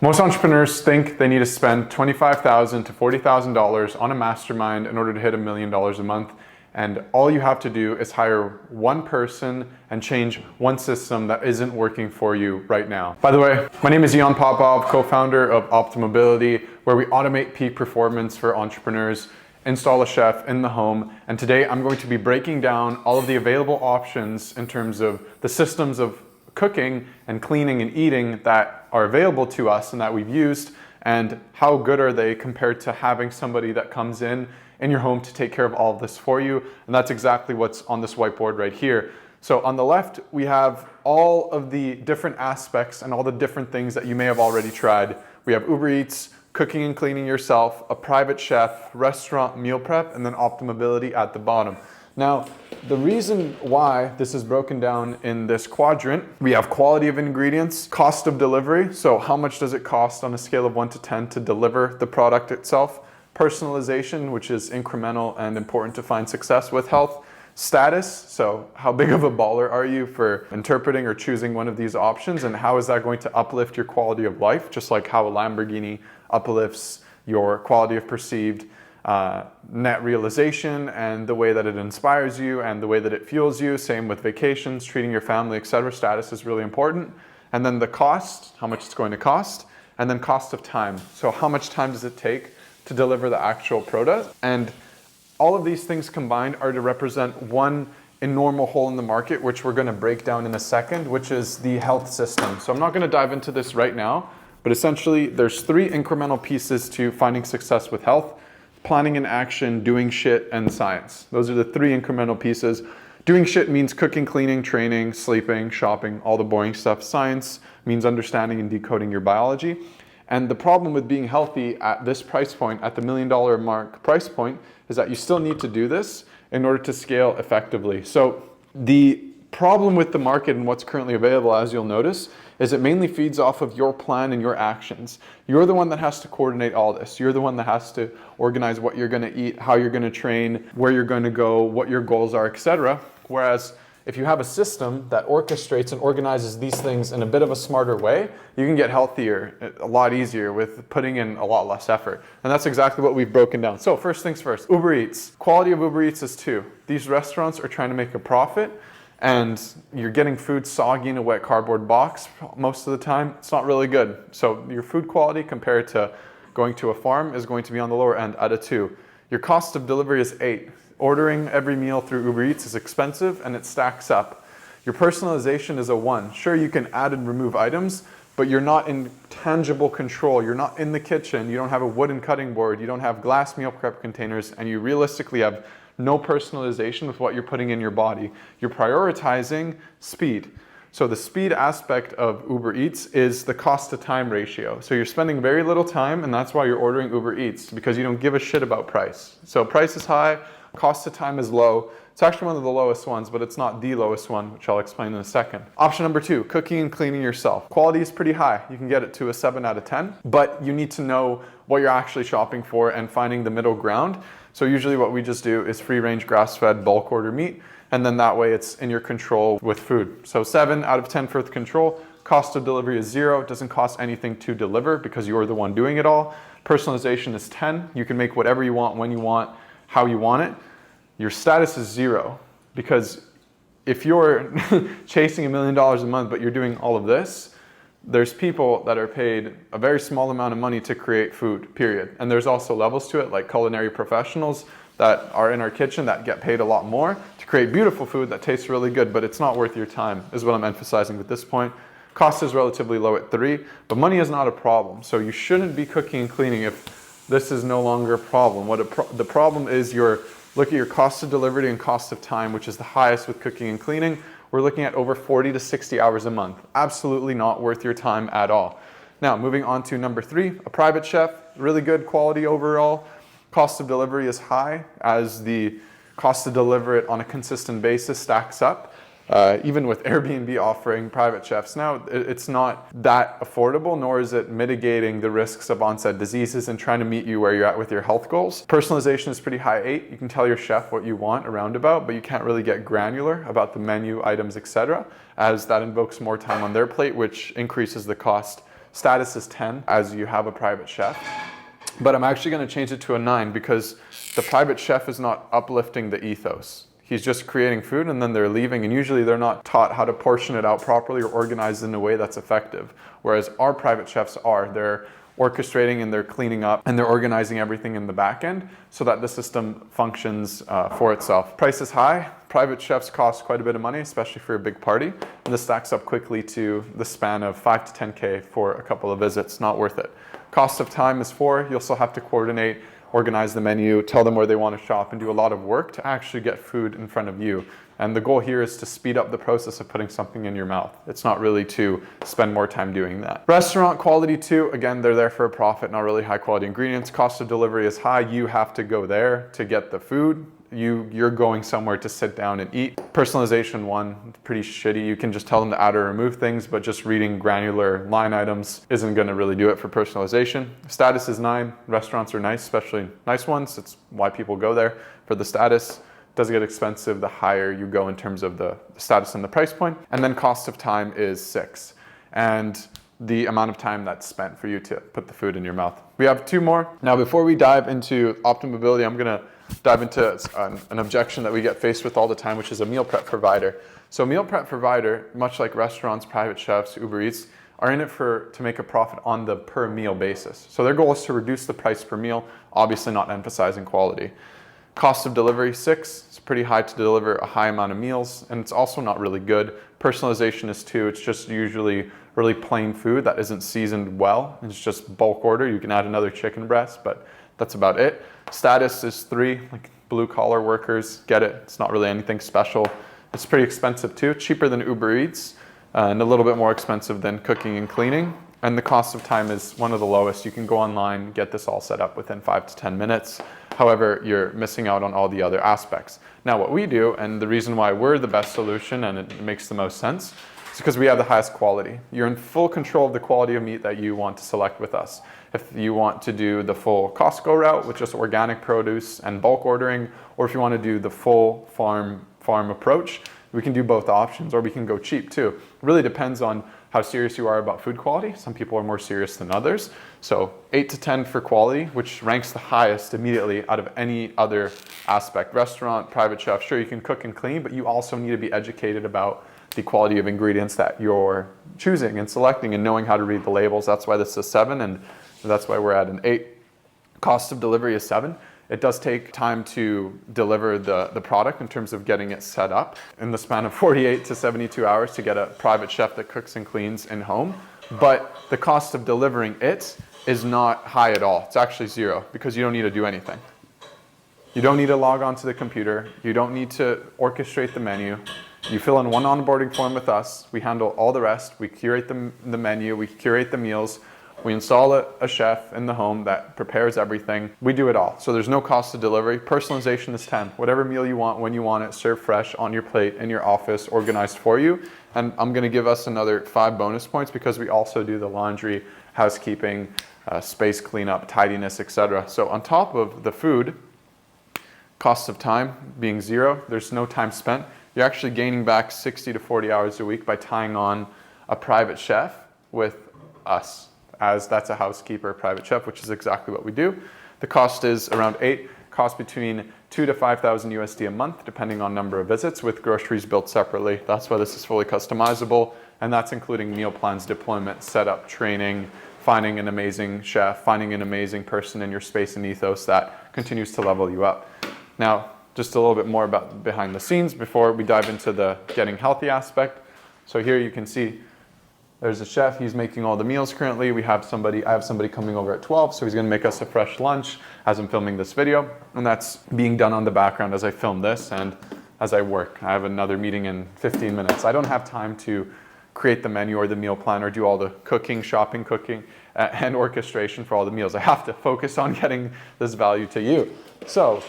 Most entrepreneurs think they need to spend $25,000 to $40,000 on a mastermind in order to hit $1 million a month. And all you have to do is hire one person and change one system that isn't working for you right now. By the way, my name is Ian Popov, co-founder of Optimobility, where we automate peak performance for entrepreneurs, install a chef in the home. And today I'm going to be breaking down all of the available options in terms of the systems of cooking and cleaning and eating that are available to us and that we've used, and how good are they compared to having somebody that comes in your home to take care of all of this for you. And that's exactly what's on this whiteboard right here. So on the left, we have all of the different aspects and all the different things that you may have already tried. We have Uber Eats, cooking and cleaning yourself, a private chef, restaurant meal prep, and then Optimobility at the bottom. Now, the reason why this is broken down in this quadrant, we have quality of ingredients, cost of delivery, so how much does it cost on a scale of 1 to 10 to deliver the product itself, personalization, which is incremental and important to find success with health, status, so how big of a baller are you for interpreting or choosing one of these options, and how is that going to uplift your quality of life, just like how a Lamborghini uplifts your quality of perceived net realization and the way that it inspires you and the way that it fuels you. Same with vacations, treating your family, etc. Status is really important. And then the cost, how much it's going to cost, and then cost of time. So how much time does it take to deliver the actual product? And all of these things combined are to represent one enormous hole in the market, which we're going to break down in a second, which is the health system. So I'm not going to dive into this right now, but essentially there's 3 incremental pieces to finding success with health: planning and action, doing shit, and science. Those are the 3 incremental pieces. Doing shit means cooking, cleaning, training, sleeping, shopping, all the boring stuff. Science means understanding and decoding your biology. And the problem with being healthy at this price point, at the $1 million mark price point, is that you still need to do this in order to scale effectively. So the problem with the market and what's currently available, as you'll notice, is it mainly feeds off of your plan and your actions. You're the one that has to coordinate all this. You're the one that has to organize what you're going to eat, how you're going to train, where you're going to go, what your goals are, etc. Whereas if you have a system that orchestrates and organizes these things in a bit of a smarter way, you can get healthier a lot easier with putting in a lot less effort. And that's exactly what we've broken down. So first things first, Uber Eats. Quality of Uber Eats is 2. These restaurants are trying to make a profit, and you're getting food soggy in a wet cardboard box most of the time. It's not really good. So your food quality compared to going to a farm is going to be on the lower end at a 2. Your cost of delivery is 8. Ordering every meal through Uber Eats is expensive and it stacks up. Your personalization is a 1. Sure, you can add and remove items, but you're not in tangible control. You're not in the kitchen. You don't have a wooden cutting board. You don't have glass meal prep containers, and you realistically have no personalization with what you're putting in your body. You're prioritizing speed. So the speed aspect of Uber Eats is the cost to time ratio. So you're spending very little time, and that's why you're ordering Uber Eats, because you don't give a shit about price. So price is high, cost to time is low. It's actually one of the lowest ones, but it's not the lowest one, which I'll explain in a second. Option number 2, cooking and cleaning yourself. Quality is pretty high. You can get it to a 7 out of 10, but you need to know what you're actually shopping for and finding the middle ground. So usually what we just do is free-range grass-fed bulk order meat, and then that way it's in your control with food. So 7 out of 10 for the control. Cost of delivery is 0. It doesn't cost anything to deliver because you're the one doing it all. Personalization is 10. You can make whatever you want, when you want, how you want it. Your status is 0, because if you're chasing $1 million a month but you're doing all of this, there's people that are paid a very small amount of money to create food, period. And there's also levels to it, like culinary professionals that are in our kitchen that get paid a lot more to create beautiful food that tastes really good, but it's not worth your time, is what I'm emphasizing at this point. Cost is relatively low at 3, but money is not a problem. So you shouldn't be cooking and cleaning if this is no longer a problem. The problem is look at your cost of delivery and cost of time, which is the highest with cooking and cleaning. We're looking at over 40 to 60 hours a month. Absolutely not worth your time at all. Now, moving on to number 3, a private chef. Really good quality overall. Cost of delivery is high as the cost to deliver it on a consistent basis stacks up. Even with Airbnb offering private chefs now, it's not that affordable, nor is it mitigating the risks of onset diseases and trying to meet you where you're at with your health goals. Personalization is pretty high, 8. You can tell your chef what you want a roundabout, but you can't really get granular about the menu items, etc., as that invokes more time on their plate, which increases the cost status is 10 as you have a private chef. But I'm actually going to change it to a 9 because the private chef is not uplifting the ethos. He's just creating food and then they're leaving, and usually they're not taught how to portion it out properly or organize it in a way that's effective. Whereas our private chefs are. They're orchestrating and they're cleaning up and they're organizing everything in the back end so that the system functions for itself. Price is high. Private chefs cost quite a bit of money, especially for a big party. And this stacks up quickly to the span of 5 to 10K for a couple of visits. Not worth it. Cost of time is 4. You'll still have to coordinate, organize the menu, tell them where they want to shop, and do a lot of work to actually get food in front of you. And the goal here is to speed up the process of putting something in your mouth. It's not really to spend more time doing that. Restaurant quality too, again, they're there for a profit, not really high quality ingredients. Cost of delivery is high. You have to go there to get the food. You're going somewhere to sit down and eat. Personalization 1, pretty shitty. You can just tell them to add or remove things, but just reading granular line items isn't gonna really do it for personalization. Status is 9. Restaurants are nice, especially nice ones. It's why people go there for the status. Does get expensive the higher you go in terms of the status and the price point. And then cost of time is 6. And the amount of time that's spent for you to put the food in your mouth. We have 2 more. Now, before we dive into optimability, I'm gonna dive into an objection that we get faced with all the time, which is a meal prep provider. So a meal prep provider, much like restaurants, private chefs, Uber Eats, are in it to make a profit on the per meal basis. So their goal is to reduce the price per meal, obviously not emphasizing quality. Cost of delivery, 6. It's pretty high to deliver a high amount of meals, and it's also not really good. Personalization is 2. It's just usually really plain food that isn't seasoned well. It's just bulk order. You can add another chicken breast, but that's about it. Status is 3, like blue collar workers, get it. It's not really anything special. It's pretty expensive too, cheaper than Uber Eats, and a little bit more expensive than cooking and cleaning. And the cost of time is one of the lowest. You can go online, get this all set up within 5 to 10 minutes. However, you're missing out on all the other aspects. Now what we do, and the reason why we're the best solution and it makes the most sense, is because we have the highest quality. You're in full control of the quality of meat that you want to select with us. If you want to do the full Costco route with just organic produce and bulk ordering, or if you want to do the full farm approach, we can do both options, or we can go cheap too. It really depends on how serious you are about food quality. Some people are more serious than others. So 8 to 10 for quality, which ranks the highest immediately out of any other aspect. Restaurant, private chef, sure you can cook and clean, but you also need to be educated about the quality of ingredients that you're choosing and selecting and knowing how to read the labels. That's why this is 7, and that's why we're at an 8. Cost of delivery is 7. It does take time to deliver the product in terms of getting it set up in the span of 48 to 72 hours to get a private chef that cooks and cleans in home. But the cost of delivering it is not high at all. It's actually 0 because you don't need to do anything. You don't need to log onto the computer. You don't need to orchestrate the menu. You fill in one onboarding form with us. We handle all the rest. We curate the menu. We curate the meals. We install a chef in the home that prepares everything. We do it all. So there's no cost of delivery. Personalization is 10. Whatever meal you want, when you want it, served fresh on your plate in your office, organized for you. And I'm gonna give us another 5 bonus points because we also do the laundry, housekeeping, space cleanup, tidiness, etc. So on top of the food, cost of time being 0, there's no time spent. You're actually gaining back 60 to 40 hours a week by tying on a private chef with us, as that's a housekeeper, private chef, which is exactly what we do. The cost is around 8, cost between 2 to 5,000 USD a month, depending on number of visits, with groceries built separately. That's why this is fully customizable, and that's including meal plans, deployment, setup, training, finding an amazing chef, finding an amazing person in your space and ethos that continues to level you up. Now, just a little bit more about behind the scenes before we dive into the getting healthy aspect. So here you can see there's a chef, he's making all the meals currently. I have somebody coming over at 12, so he's gonna make us a fresh lunch as I'm filming this video. And that's being done on the background as I film this and as I work. I have another meeting in 15 minutes. I don't have time to create the menu or the meal plan or do all the cooking, shopping, cooking, and orchestration for all the meals. I have to focus on getting this value to you. So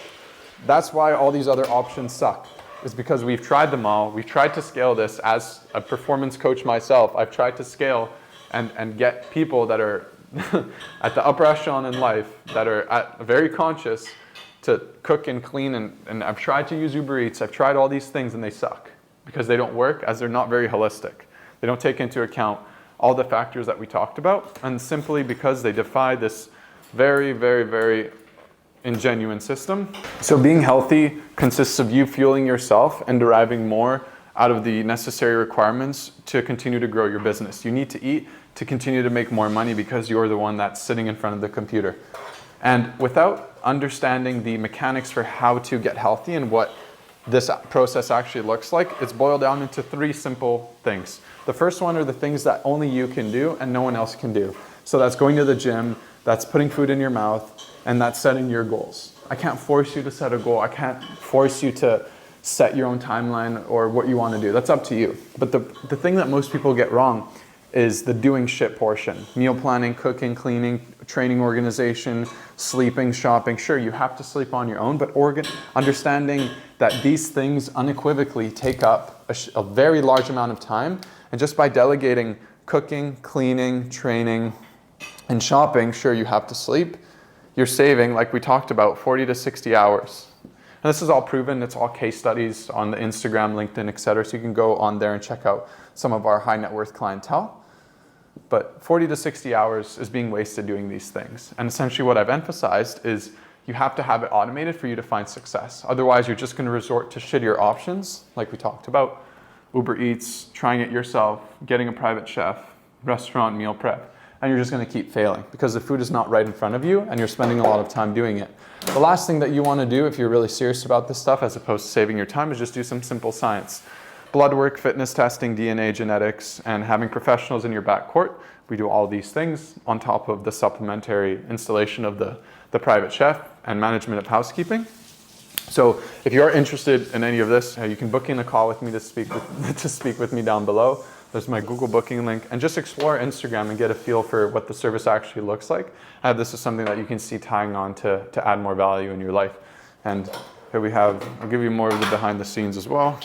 that's why all these other options suck. Is because we've tried them all. We've tried to scale this. As a performance coach myself, I've tried to scale and get people that are at the upper echelon in life, that are very conscious to cook and clean. And I've tried to use Uber Eats. I've tried all these things and they suck because they don't work, as they're not very holistic. They don't take into account all the factors that we talked about, and simply because they defy this very, very, very ingenuine system. So being healthy consists of you fueling yourself and deriving more out of the necessary requirements to continue to grow your business. You need to eat to continue to make more money because you're the one that's sitting in front of the computer. And without understanding the mechanics for how to get healthy and what this process actually looks like, it's boiled down into 3 simple things. The first one are the things that only you can do and no one else can do. So that's going to the gym, that's putting food in your mouth, and that's setting your goals. I can't force you to set a goal. I can't force you to set your own timeline or what you want to do. That's up to you. But the thing that most people get wrong is the doing shit portion. Meal planning, cooking, cleaning, training organization, sleeping, shopping. Sure, you have to sleep on your own, but understanding that these things unequivocally take up a very large amount of time. And just by delegating cooking, cleaning, training, and shopping, sure, you have to sleep, you're saving, like we talked about, 40 to 60 hours. And this is all proven. It's all case studies on the Instagram, LinkedIn, etc. So you can go on there and check out some of our high net worth clientele. But 40 to 60 hours is being wasted doing these things. And essentially what I've emphasized is you have to have it automated for you to find success. Otherwise, you're just going to resort to shittier options, like we talked about, Uber Eats, trying it yourself, getting a private chef, restaurant meal prep, and you're just going to keep failing because the food is not right in front of you and you're spending a lot of time doing it. The last thing that you want to do if you're really serious about this stuff, as opposed to saving your time, is just do some simple science. Blood work, fitness testing, DNA, genetics, and having professionals in your back court. We do all these things on top of the supplementary installation of the private chef and management of housekeeping. So if you are interested in any of this, you can book in a call with me to speak with me down below. There's my Google booking link, and just explore Instagram and get a feel for what the service actually looks like. This is something that you can see tying on to add more value in your life. And here we have, I'll give you more of the behind the scenes as well.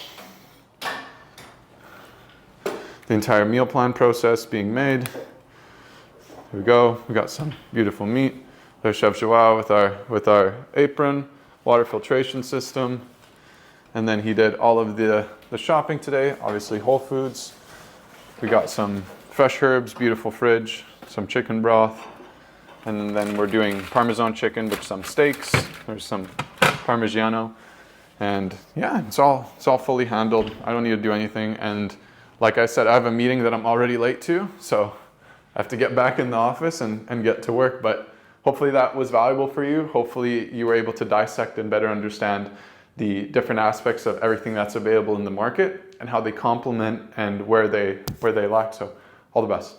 The entire meal plan process being made. Here we go. We got some beautiful meat. There's Chef Joao with our apron, water filtration system. And then he did all of the shopping today, obviously Whole Foods. We got some fresh herbs, beautiful fridge, some chicken broth. And then we're doing Parmesan chicken with some steaks. There's some Parmigiano. And yeah, it's all fully handled. I don't need to do anything. And like I said, I have a meeting that I'm already late to, so I have to get back in the office and get to work. But hopefully that was valuable for you. Hopefully you were able to dissect and better understand the different aspects of everything that's available in the market and how they complement and where they lack. So all the best.